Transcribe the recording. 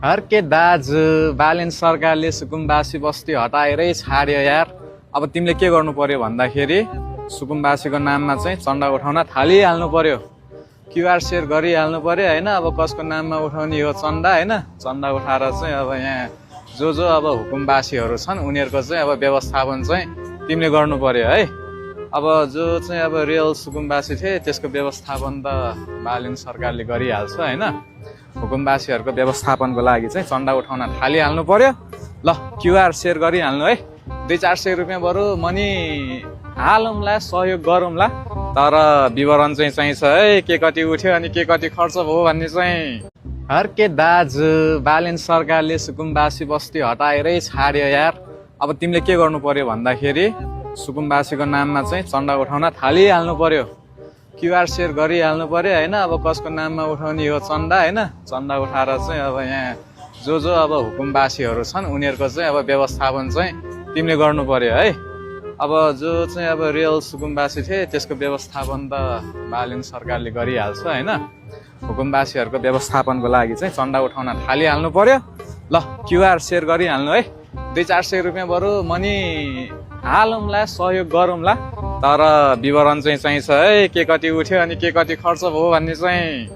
हर्के दाजु बालेन सरकारले सुकुम्बासी बस्ती हटाएरै छाड्यो यार। अब तिमीले के गर्नु पर्यो भन्दाखेरि सुकुम्बासीको नाममा चाहिँ चन्दा उठाउन थालिहाल्नु पर्यो। क्युआर सेयर गरिहाल्नु पर्यो होइन। अब कसको नाममा उठाउने हो चन्दा होइन। चन्दा उठाएर चाहिँ अब यहाँ जो अब हुकुमबासीहरू छन् उनीहरूको चाहिँ अब व्यवस्थापन चाहिँ तिमीले गर्नु पर्यो है। अब जो चाहिँ अब रियल सुकुम्बासी थिए त्यसको व्यवस्थापन त बालेन सरकारले गरिहाल्छ होइन। हुकुमबासीहरूको व्यवस्थापनको लागि चाहिँ चन्दा उठाउन थालिहाल्नु पर्यो। ल क्युआर सेयर गरिहाल्नु है। 200-400 रुपियाँ बरु मनी हालौँला, सहयोग गरौँला, तर विवरण चाहिँ चाहिन्छ है। के कति उठ्यो अनि के कति खर्च भयो भन्ने चाहिँ। हर्के दाजु बालेन सरकारले सुकुम्बासी बस्ती हटाएरै छाड्यो यार। अब तिमीले के गर्नु पर्यो भन्दाखेरि सुकुम्बासीको नाममा चाहिँ चन्दा उठाउन थालिहाल्नु पर्यो। क्युआर सेयर गरिहाल्नु पर्यो होइन। अब कसको नाममा उठाउने हो चन्दा होइन। चन्दा उठाएर चाहिँ अब यहाँ जो अब हुकुमबासीहरू छन् उनीहरूको चाहिँ अब व्यवस्थापन चाहिँ तिमीले गर्नु पर्यो है। अब जो चाहिँ अब रियल सुकुम्बासी थिए त्यसको व्यवस्थापन त बालेन सरकारले गरिहाल्छ होइन। हुकुमबासीहरूको व्यवस्थापनको लागि चाहिँ चन्दा उठाउन थालिहाल्नु पर्यो। ल क्युआर सेयर गरिहाल्नु है। 200-400 रुपियाँ बरु मनी हालौँला, सहयोग गरौँला, तर विवरण चाहिँ चाहिन्छ है। के कति उठ्यो अनि के कति खर्च भयो भन्ने चाहिँ।